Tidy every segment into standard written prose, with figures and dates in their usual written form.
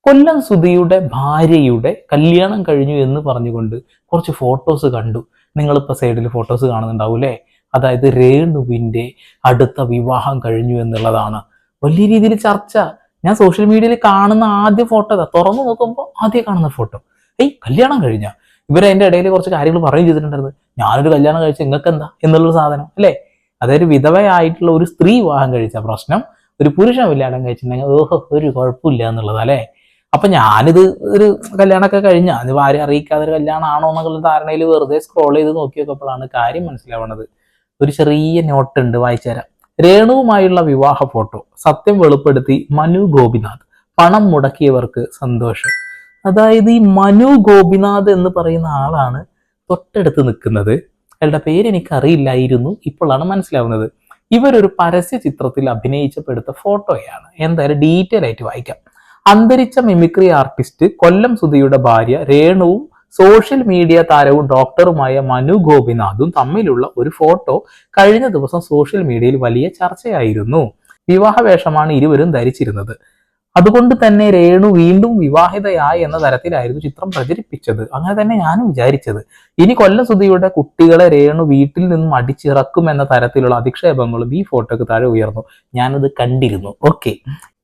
കൊല്ലം സുധിയുടെ ഭാര്യയുടെ കല്യാണം കഴിഞ്ഞു എന്ന് പറഞ്ഞുകൊണ്ട് കുറച്ച് ഫോട്ടോസ് കണ്ടു. നിങ്ങളിപ്പോൾ സൈഡിൽ ഫോട്ടോസ് കാണുന്നുണ്ടാവും അല്ലേ? അതായത് രേണുവിൻ്റെ അടുത്ത വിവാഹം കഴിഞ്ഞു എന്നുള്ളതാണ് വലിയ രീതിയിൽ ചർച്ച. ഞാൻ സോഷ്യൽ മീഡിയയിൽ കാണുന്ന ആദ്യ ഫോട്ടോ തുറന്നു നോക്കുമ്പോൾ ആദ്യം കാണുന്ന ഫോട്ടോ കല്യാണം കഴിഞ്ഞ ഇവർ അതിൻ്റെ ഇടയിൽ കുറച്ച് കാര്യങ്ങൾ പറയുകയും ചെയ്തിട്ടുണ്ടായിരുന്നു. ഞാനൊരു കല്യാണം കഴിച്ച നിങ്ങൾക്ക് എന്താ എന്നുള്ളൊരു സാധനം അല്ലേ? അതായത് വിധവയായിട്ടുള്ള ഒരു സ്ത്രീ വിവാഹം കഴിച്ച പ്രശ്നം ഒരു പുരുഷൻ കല്യാണം കഴിച്ചിട്ടുണ്ടെങ്കിൽ ഓഹോ ഒരു കുഴപ്പമില്ല എന്നുള്ളത് അല്ലേ? അപ്പൊ ഞാനിത് ഒരു കല്യാണമൊക്കെ കഴിഞ്ഞാൽ അത് ഭാര്യ അറിയിക്കാതെ ഒരു കല്യാണം ആണോ എന്നുള്ള ധാരണയിൽ വെറുതെ സ്ക്രോൾ ചെയ്ത് നോക്കി നോക്കിയപ്പോഴാണ് കാര്യം മനസ്സിലാവുന്നത്. ഒരു ചെറിയ നോട്ട് ഉണ്ട്, വായിച്ചു തരാം. രേണുവുമായുള്ള വിവാഹ ഫോട്ടോ സത്യം വെളിപ്പെടുത്തി മനു ഗോപിനാഥ്, പണം മുടക്കിയവർക്ക് സന്തോഷം. അതായത് ഈ മനു ഗോപിനാഥ് എന്ന് പറയുന്ന ആളാണ് തൊട്ടടുത്ത് നിൽക്കുന്നത്. അയാളുടെ പേര് എനിക്ക് അറിയില്ലായിരുന്നു, ഇപ്പോഴാണ് മനസ്സിലാവുന്നത്. ഇവരൊരു പരസ്യ ചിത്രത്തിൽ അഭിനയിച്ചപ്പെടുത്ത ഫോട്ടോയാണ്. എന്തായാലും ഡീറ്റെയിൽ ആയിട്ട് വായിക്കാം. അന്തരിച്ച മിമിക്രി ആർട്ടിസ്റ്റ് കൊല്ലം സുധിയുടെ ഭാര്യ രേണുവും സോഷ്യൽ മീഡിയ താരവും ഡോക്ടറുമായ മനു ഗോപിനാഥും തമ്മിലുള്ള ഒരു ഫോട്ടോ കഴിഞ്ഞ ദിവസം സോഷ്യൽ മീഡിയയിൽ വലിയ ചർച്ചയായിരുന്നു. വിവാഹ വേഷമാണ് ഇരുവരും ധരിച്ചിരുന്നത്. അതുകൊണ്ട് തന്നെ രേണു വീണ്ടും വിവാഹിതയായി എന്ന തരത്തിലായിരുന്നു ചിത്രം പ്രചരിപ്പിച്ചത്. അങ്ങനെ തന്നെ ഞാനും വിചാരിച്ചത്. ഇനി കൊല്ലം സുധിയുടെ കുട്ടികളെ രേണു വീട്ടിൽ നിന്നും അടിച്ചിറക്കും എന്ന തരത്തിലുള്ള അധിക്ഷേപങ്ങളും ഈ ഫോട്ടോക്ക് താഴെ ഉയർന്നു. ഞാനത് കണ്ടിരുന്നു. ഓക്കെ,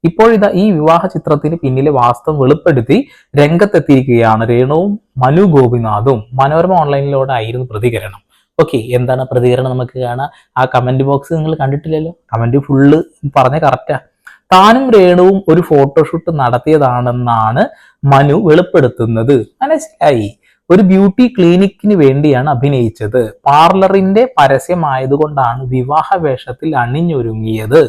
ഇപ്പോഴിതാ ഈ വിവാഹ ചിത്രത്തിന് പിന്നിലെ വാസ്തവം വെളിപ്പെടുത്തി രംഗത്തെത്തിയിരിക്കുകയാണ് രേണുവും മനു ഗോപിനാഥും. മനോരമ ഓൺലൈനിലൂടെ ആയിരുന്നു പ്രതികരണം. ഓക്കെ, എന്താണ് പ്രതികരണം നമുക്ക് കാണാം. ആ കമന്റ് ബോക്സ് നിങ്ങൾ കണ്ടിട്ടില്ലല്ലോ, കമന്റ് ഫുള്ള് പറഞ്ഞ കറക്റ്റാ. താനും രേണുവും ഒരു ഫോട്ടോഷൂട്ട് നടത്തിയതാണെന്നാണ് മനു വെളിപ്പെടുത്തുന്നത്. മനസ്സിലായി, ഒരു ബ്യൂട്ടി ക്ലിനിക്കിന് വേണ്ടിയാണ് അഭിനയിച്ചത്. പാർലറിന്റെ പരസ്യമായതുകൊണ്ടാണ് വിവാഹ വേഷത്തിൽ അണിഞ്ഞൊരുങ്ങിയത്,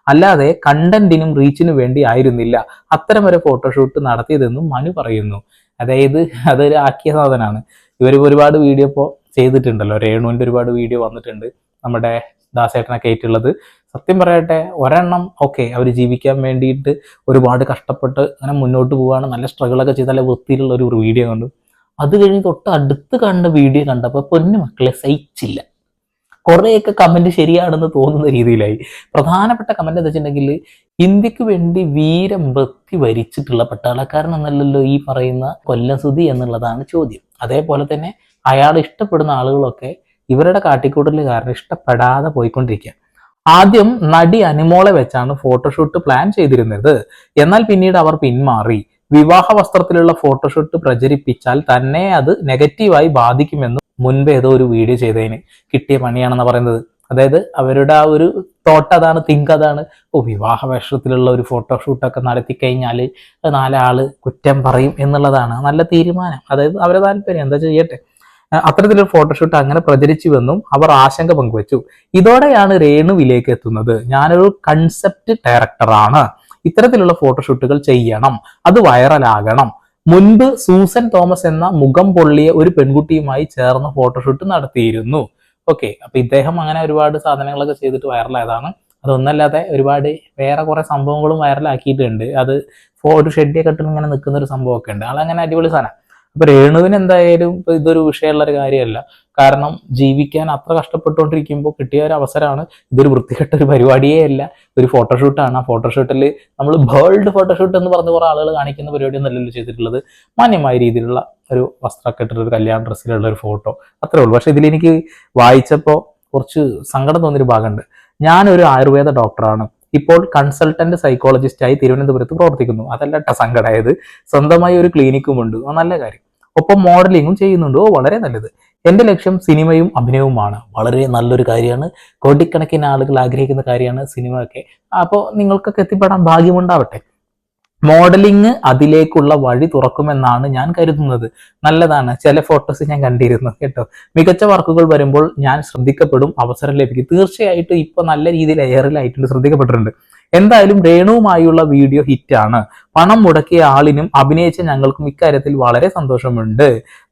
അല്ലാതെ കണ്ടന്റിനും റീച്ചിനും വേണ്ടി ആയിരുന്നില്ല അത്തരമൊരു ഫോട്ടോഷൂട്ട് നടത്തിയതെന്നും മനു പറയുന്നു. അതായത് അതൊരു ആക്കിയ സാധനമാണ്. ഇവർ ഒരുപാട് വീഡിയോ ഇപ്പോൾ ചെയ്തിട്ടുണ്ടല്ലോ, രേണുവിൻ്റെ ഒരുപാട് വീഡിയോ വന്നിട്ടുണ്ട്, നമ്മുടെ ദാസേട്ടനൊക്കെ ആയിട്ടുള്ളത്. സത്യം പറയട്ടെ, ഒരെണ്ണം ഓക്കെ, അവർ ജീവിക്കാൻ വേണ്ടിയിട്ട് ഒരുപാട് കഷ്ടപ്പെട്ട് അങ്ങനെ മുന്നോട്ട് പോവുകയാണ്, നല്ല സ്ട്രഗിളൊക്കെ ചെയ്ത് നല്ല വൃത്തിയിലുള്ള ഒരു വീഡിയോ കണ്ടു. അത് കഴിഞ്ഞ് തൊട്ട് അടുത്ത് കണ്ട വീഡിയോ കണ്ടപ്പോൾ പൊന്നു മക്കളെ സഹിച്ചില്ല. കുറേയൊക്കെ കമന്റ് ശരിയാണെന്ന് തോന്നുന്ന രീതിയിലായി. പ്രധാനപ്പെട്ട കമന്റ് എന്താ വെച്ചിട്ടുണ്ടെങ്കിൽ, ഇന്ത്യക്ക് വേണ്ടി വീരമൃത്യു വരിച്ചിട്ടുള്ള പട്ടാളക്കാരൻ എന്നല്ലല്ലോ ഈ പറയുന്ന കൊല്ലം സുധി എന്നുള്ളതാണ് ചോദ്യം. അതേപോലെ തന്നെ അയാൾ ഇഷ്ടപ്പെടുന്ന ആളുകളൊക്കെ ഇവരുടെ കാട്ടിക്കൂട്ടൽ കാരണം ഇഷ്ടപ്പെടാതെ പോയിക്കൊണ്ടിരിക്കുക. ആദ്യം നടി അനുമോളെ വെച്ചാണ് ഫോട്ടോഷൂട്ട് പ്ലാൻ ചെയ്തിരുന്നത്. എന്നാൽ പിന്നീട് അവർ പിന്മാറി. വിവാഹ വസ്ത്രത്തിലുള്ള ഫോട്ടോഷൂട്ട് പ്രചരിപ്പിച്ചാൽ തന്നെ അത് നെഗറ്റീവായി ബാധിക്കുമെന്ന് മുൻപ് ഏതോ ഒരു വീഡിയോ ചെയ്തതിന് കിട്ടിയ പണിയാണെന്ന് പറയുന്നത്. അതായത് അവരുടെ ആ ഒരു തോട്ട് അതാണ്, തിങ്ക് അതാണ്. വിവാഹ വേഷത്തിലുള്ള ഒരു ഫോട്ടോഷൂട്ടൊക്കെ നടത്തി കഴിഞ്ഞാൽ നാലാള് കുറ്റം പറയും എന്നുള്ളതാണ് നല്ല തീരുമാനം. അതായത് അവരെ താല്പര്യം, എന്താ ചെയ്യട്ടെ. അത്തരത്തിലൊരു ഫോട്ടോഷൂട്ട് അങ്ങനെ പ്രചരിച്ചുവെന്നും അവർ ആശങ്ക പങ്കുവച്ചു. ഇതോടെയാണ് രേണുവിലേക്ക് എത്തുന്നത്. ഞാനൊരു കൺസെപ്റ്റ് ഡയറക്ടറാണ്, ഇത്തരത്തിലുള്ള ഫോട്ടോഷൂട്ടുകൾ ചെയ്യണം, അത് വൈറലാകണം. മുൻപ് സൂസൻ തോമസ് എന്ന മുഖം പൊള്ളിയ ഒരു പെൺകുട്ടിയുമായി ചേർന്ന് ഫോട്ടോഷൂട്ട് നടത്തിയിരുന്നു. ഓക്കെ, അപ്പൊ ഇദ്ദേഹം അങ്ങനെ ഒരുപാട് സാധനങ്ങളൊക്കെ ചെയ്തിട്ട് വൈറലായതാണ്. അതൊന്നല്ലാതെ ഒരുപാട് വേറെ കുറെ സംഭവങ്ങളും വൈറലാക്കിയിട്ടുണ്ട്. അത് ഒരു ഷെഡിയൊക്കെ ഇട്ട് ഇങ്ങനെ നിൽക്കുന്ന ഒരു സംഭവമൊക്കെ ഉണ്ട്. ആളങ്ങനെ അടിപൊളി സാധനം. അപ്പൊ രേണുവിന് എന്തായാലും ഇതൊരു വിഷയമുള്ള ഒരു കാര്യമല്ല. കാരണം ജീവിക്കാൻ അത്ര കഷ്ടപ്പെട്ടുകൊണ്ടിരിക്കുമ്പോൾ കിട്ടിയ ഒരു അവസരമാണ്. ഇതൊരു വൃത്തികെട്ട ഒരു പരിപാടിയേ അല്ല, ഒരു ഫോട്ടോഷൂട്ടാണ്. ആ ഫോട്ടോഷൂട്ടിൽ നമ്മൾ വേൾഡ് ഫോട്ടോഷൂട്ട് എന്ന് പറഞ്ഞ കുറെ ആളുകൾ കാണിക്കുന്ന പരിപാടിയൊന്നും അല്ലല്ലോ ചെയ്തിട്ടുള്ളത്. മാന്യമായ രീതിയിലുള്ള ഒരു വസ്ത്രമൊക്കെ ഇട്ടിട്ട് ഒരു കല്യാണ ഡ്രസ്സിലുള്ള ഒരു ഫോട്ടോ, അത്രേ ഉള്ളൂ. പക്ഷെ ഇതിലെനിക്ക് വായിച്ചപ്പോൾ കുറച്ച് സങ്കടം തോന്നിയൊരു ഭാഗമുണ്ട്. ഞാനൊരു ആയുർവേദ ഡോക്ടറാണ്, ഇപ്പോൾ കൺസൾട്ടന്റ് സൈക്കോളജിസ്റ്റായി തിരുവനന്തപുരത്ത് പ്രവർത്തിക്കുന്നു. അതല്ല സ്വന്തമായത്, സ്വന്തമായി ഒരു ക്ലിനിക്കുമുണ്ട്, നല്ല കാര്യം. ഒപ്പം മോഡലിങ്ങും ചെയ്യുന്നുണ്ട്, വളരെ നല്ലത്. എന്റെ ലക്ഷ്യം സിനിമയും അഭിനയവുമാണ്. വളരെ നല്ലൊരു കാര്യമാണ്, കോടിക്കണക്കിന് ആളുകൾ ആഗ്രഹിക്കുന്ന കാര്യമാണ് സിനിമ ഒക്കെ. അപ്പോൾ നിങ്ങൾക്കൊക്കെ എത്തിപ്പെടാൻ ഭാഗ്യമുണ്ടാവട്ടെ. മോഡലിംഗ് അതിലേക്കുള്ള വഴി തുറക്കുമെന്നാണ് ഞാൻ കരുതുന്നത്. നല്ലതാണ്. ചില ഫോട്ടോസ് ഞാൻ കണ്ടിരുന്നു കേട്ടോ. മികച്ച വർക്കുകൾ വരുമ്പോൾ ഞാൻ ശ്രദ്ധിക്കപ്പെടും, അവസരം ലഭിക്കും. തീർച്ചയായിട്ടും ഇപ്പൊ നല്ല രീതിയിൽ എയറിലായിട്ടുണ്ട്, ശ്രദ്ധിക്കപ്പെട്ടിട്ടുണ്ട്. എന്തായാലും രേണുവുമായുള്ള വീഡിയോ ഹിറ്റാണ്. പണം മുടക്കിയ ആളിനും അഭിനയിച്ച ഞങ്ങൾക്കും ഇക്കാര്യത്തിൽ വളരെ സന്തോഷമുണ്ട്.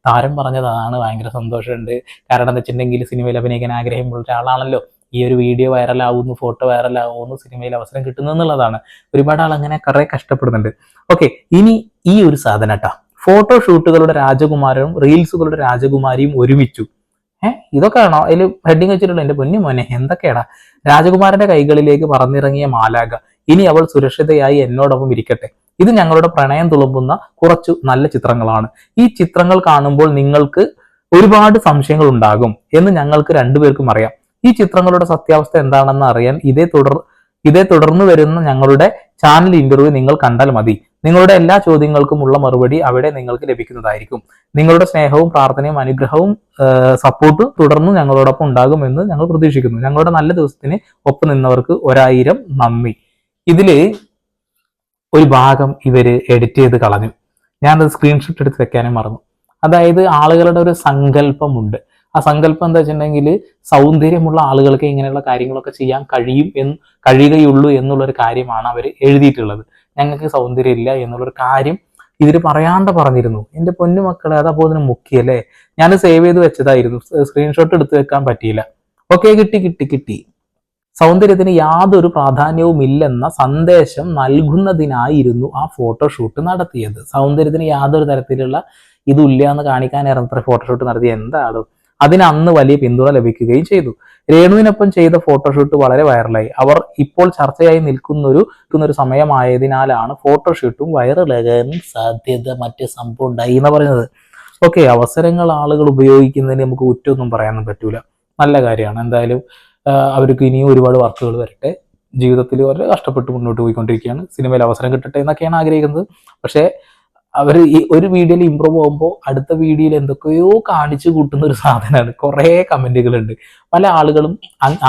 താരം പറഞ്ഞതാണ്, ഭയങ്കര സന്തോഷമുണ്ട്. കാരണം എന്താ വെച്ചിട്ടുണ്ടെങ്കിൽ സിനിമയിൽ അഭിനയിക്കാൻ ആഗ്രഹമുള്ള ഒരാളാണല്ലോ. ഈ ഒരു വീഡിയോ വൈറലാവുന്നു, ഫോട്ടോ വൈറലാവുന്നു, സിനിമയിൽ അവസരം കിട്ടുന്നു എന്നുള്ളതാണ്. ഒരുപാട് ആൾ അങ്ങനെ കുറെ കഷ്ടപ്പെടുന്നുണ്ട്. ഓക്കെ, ഇനി ഈ ഒരു സാധനം കേട്ടോ, ഫോട്ടോഷൂട്ടുകളുടെ രാജകുമാരനും റീൽസുകളുടെ രാജകുമാരിയും ഒരുമിച്ചു. ഇതൊക്കെ ആണോ അതിൽ ഹെഡിങ് വെച്ചിട്ടുള്ള? എന്റെ പൊന്നു മോനെ, എന്തൊക്കെയാടാ. രാജകുമാരന്റെ കൈകളിലേക്ക് പറന്നിറങ്ങിയ മാലാക ഇനി അവൾ സുരക്ഷിതയായി എന്നോടൊപ്പം ഇരിക്കട്ടെ. ഇത് ഞങ്ങളുടെ പ്രണയം തുളുമ്പുന്ന കുറച്ചു നല്ല ചിത്രങ്ങളാണ്. ഈ ചിത്രങ്ങൾ കാണുമ്പോൾ നിങ്ങൾക്ക് ഒരുപാട് സംശയങ്ങൾ ഉണ്ടാകും എന്ന് ഞങ്ങൾക്ക് രണ്ടുപേർക്കും അറിയാം. ഈ ചിത്രങ്ങളുടെ സത്യാവസ്ഥ എന്താണെന്ന് അറിയാൻ ഇതേ തുടർന്ന് വരുന്ന ഞങ്ങളുടെ ചാനൽ ഇന്റർവ്യൂ നിങ്ങൾ കണ്ടാൽ മതി. നിങ്ങളുടെ എല്ലാ ചോദ്യങ്ങൾക്കുമുള്ള മറുപടി അവിടെ നിങ്ങൾക്ക് ലഭിക്കുന്നതായിരിക്കും. നിങ്ങളുടെ സ്നേഹവും പ്രാർത്ഥനയും അനുഗ്രഹവും സപ്പോർട്ടും തുടർന്നും ഞങ്ങളോടൊപ്പം ഉണ്ടാകുമെന്ന് ഞങ്ങൾ പ്രതീക്ഷിക്കുന്നു. ഞങ്ങളുടെ നല്ല ദിവസത്തിന് ഒപ്പം നിന്നവർക്ക് 1000 നന്ദി. ഇതില് ഒരു ഭാഗം ഇവര് എഡിറ്റ് ചെയ്ത് കളഞ്ഞു. ഞാനത് സ്ക്രീൻഷോട്ട് എടുത്ത് വെക്കാനേ മറന്നു. അതായത് ആളുകളുടെ ഒരു സങ്കല്പമുണ്ട്. ആ സങ്കല്പം എന്താ വെച്ചിട്ടുണ്ടെങ്കിൽ സൗന്ദര്യമുള്ള ആളുകൾക്ക് ഇങ്ങനെയുള്ള കാര്യങ്ങളൊക്കെ ചെയ്യാൻ കഴിയുകയുള്ളൂ എന്നുള്ളൊരു കാര്യമാണ് അവർ എഴുതിയിട്ടുള്ളത്. ഞങ്ങൾക്ക് സൗന്ദര്യം ഇല്ല എന്നുള്ളൊരു കാര്യം ഇതിൽ പറയാണ്ട് പറഞ്ഞിരുന്നു. എൻ്റെ പൊന്നു മക്കളെ, അതപ്പോൾ ഇതിന് മുക്കിയല്ലേ. ഞാൻ സേവ് ചെയ്ത് വെച്ചതായിരുന്നു, സ്ക്രീൻഷോട്ട് എടുത്ത് വെക്കാൻ പറ്റിയില്ല. ഓക്കെ, കിട്ടി. സൗന്ദര്യത്തിന് യാതൊരു പ്രാധാന്യവും ഇല്ലെന്ന സന്ദേശം നൽകുന്നതിനായിരുന്നു ആ ഫോട്ടോഷൂട്ട് നടത്തിയത്. സൗന്ദര്യത്തിന് യാതൊരു തരത്തിലുള്ള ഇതില്ല എന്ന് കാണിക്കാനായിരുന്നു ഫോട്ടോഷൂട്ട് നടത്തിയത്. എന്താണോ അതിന് അന്ന് വലിയ പിന്തുണ ലഭിക്കുകയും ചെയ്തു. രേണുവിനൊപ്പം ചെയ്ത ഫോട്ടോഷൂട്ട് വളരെ വൈറലായി. അവർ ഇപ്പോൾ ചർച്ചയായി നിൽക്കുന്നൊരു സമയമായതിനാലാണ് ഫോട്ടോഷൂട്ടും വൈറലാകാൻ സാധ്യത മറ്റു സംഭവം ഉണ്ടായി എന്ന് പറയുന്നത്. ഓക്കെ, അവസരങ്ങൾ ആളുകൾ ഉപയോഗിക്കുന്നതിന് നമുക്ക് കുറ്റമൊന്നും പറയാനൊന്നും പറ്റൂല. നല്ല കാര്യമാണ്. എന്തായാലും അവർക്ക് ഇനിയും ഒരുപാട് വർക്കുകൾ വരട്ടെ. ജീവിതത്തിൽ വളരെ കഷ്ടപ്പെട്ട് മുന്നോട്ട് പോയിക്കൊണ്ടിരിക്കുകയാണ്. സിനിമയിൽ അവസരം കിട്ടട്ടെ എന്നൊക്കെയാണ് ആഗ്രഹിക്കുന്നത്. പക്ഷേ അവർ ഈ ഒരു വീഡിയോയിൽ ഇമ്പ്രൂവ് ആകുമ്പോൾ അടുത്ത വീഡിയോയിൽ എന്തൊക്കെയോ കാണിച്ചു കൂട്ടുന്ന ഒരു സാധനമാണ്. കുറേ കമന്റുകളുണ്ട്. പല ആളുകളും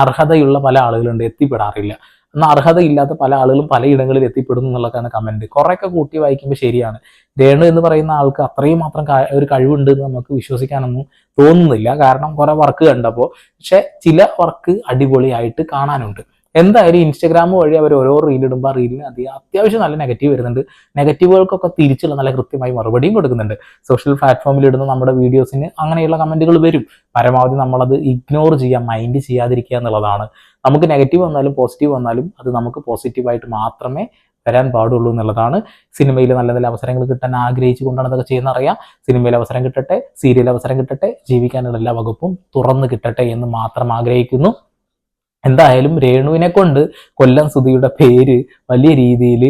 അർഹതയുള്ള പല ആളുകളുണ്ട്, എത്തിപ്പെടാറില്ല. എന്നാൽ അർഹതയില്ലാത്ത പല ആളുകളും പലയിടങ്ങളിൽ എത്തിപ്പെടുന്നു എന്നുള്ളതാണ് കമന്റ്. കുറേയൊക്കെ കൂട്ടി വായിക്കുമ്പോൾ ശരിയാണ്. രേണു എന്ന് പറയുന്ന ആൾക്ക് അത്രയും മാത്രം ഒരു കഴിവുണ്ട് എന്ന് നമുക്ക് വിശ്വസിക്കാനൊന്നും തോന്നുന്നില്ല. കാരണം കുറെ വർക്ക് കണ്ടപ്പോൾ. പക്ഷെ ചില വർക്ക് അടിപൊളിയായിട്ട് കാണാനുണ്ട്. എന്തായാലും ഇൻസ്റ്റഗ്രാം വഴി അവർ ഓരോ റീൽ ഇടുമ്പോൾ ആ റീലിന് അത്യാവശ്യം നല്ല നെഗറ്റീവ് വരുന്നുണ്ട്. നെഗറ്റീവുകൾക്കൊക്കെ തിരിച്ചുള്ള നല്ല കൃത്യമായി മറുപടിയും കൊടുക്കുന്നുണ്ട്. സോഷ്യൽ പ്ലാറ്റ്ഫോമിൽ ഇടുന്ന നമ്മുടെ വീഡിയോസിന് അങ്ങനെയുള്ള കമന്റുകൾ വരും. പരമാവധി നമ്മളത് ഇഗ്നോർ ചെയ്യാം, മൈൻഡ് ചെയ്യാതിരിക്കുക എന്നുള്ളതാണ്. നമുക്ക് നെഗറ്റീവ് വന്നാലും പോസിറ്റീവ് വന്നാലും അത് നമുക്ക് പോസിറ്റീവായിട്ട് മാത്രമേ വരാൻ പാടുള്ളൂ എന്നുള്ളതാണ്. സിനിമയിൽ നല്ല നല്ല അവസരങ്ങൾ കിട്ടാൻ ആഗ്രഹിച്ചു കൊണ്ടാണ് അതൊക്കെ ചെയ്യുന്നറിയാം. സിനിമയിൽ അവസരം കിട്ടട്ടെ, സീരിയൽ അവസരം കിട്ടട്ടെ, ജീവിക്കാനുള്ള എല്ലാ വകുപ്പും തുറന്നു കിട്ടട്ടെ എന്ന് മാത്രം ആഗ്രഹിക്കുന്നു. എന്തായാലും രേണുവിനെ കൊണ്ട് കൊല്ലം സുധിയുടെ പേര് വലിയ രീതിയിൽ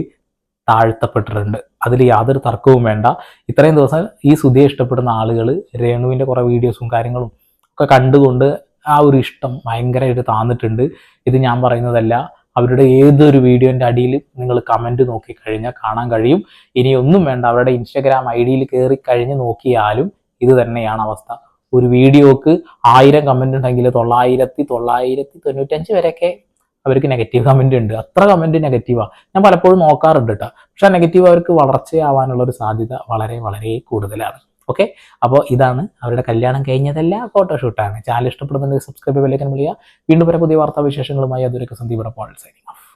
താഴ്ത്തപ്പെട്ടിട്ടുണ്ട്. അതിൽ യാതൊരു തർക്കവും വേണ്ട. ഇത്രയും ദിവസം ഈ സുധിയെ ഇഷ്ടപ്പെടുന്ന ആളുകൾ രേണുവിൻ്റെ കുറേ വീഡിയോസും കാര്യങ്ങളും ഒക്കെ കണ്ടുകൊണ്ട് ആ ഒരു ഇഷ്ടം ഭയങ്കരമായിട്ട് താന്നിട്ടുണ്ട്. ഇത് ഞാൻ പറയുന്നതല്ല. അവരുടെ ഏതൊരു വീഡിയോൻ്റെ അടിയിൽ നിങ്ങൾ കമൻറ്റ് നോക്കിക്കഴിഞ്ഞാൽ കാണാൻ കഴിയും. ഇനിയൊന്നും വേണ്ട, അവരുടെ ഇൻസ്റ്റഗ്രാം ID കയറി കഴിഞ്ഞ് നോക്കിയാലും ഇത് തന്നെയാണ് അവസ്ഥ. ഒരു വീഡിയോക്ക് 1000 കമന്റ് ഉണ്ടെങ്കിൽ 995 വരെയൊക്കെ അവർക്ക് നെഗറ്റീവ് കമന്റ് ഉണ്ട്. അത്ര കമന്റ് നെഗറ്റീവാണ്. ഞാൻ പലപ്പോഴും നോക്കാറുണ്ട് കേട്ടോ. പക്ഷെ നെഗറ്റീവ് അവർക്ക് വളർച്ചയാവാനുള്ള ഒരു സാധ്യത വളരെ വളരെ കൂടുതലാണ്. ഓക്കെ, അപ്പോൾ ഇതാണ് അവരുടെ കല്യാണം കഴിഞ്ഞതല്ല, ഫോട്ടോഷൂട്ടാണ്. ചാനൽ ഇഷ്ടപ്പെടുന്നുണ്ടെങ്കിൽ സബ്സ്ക്രൈബ് ബെല്ലൈക്കൻ വിളിക്കുക. വീണ്ടും വരെ പുതിയ വാർത്താ വിശേഷങ്ങളുമായി അതൊരു സന്ദീപ് പോൾ സൈനിങ് ഓഫ്.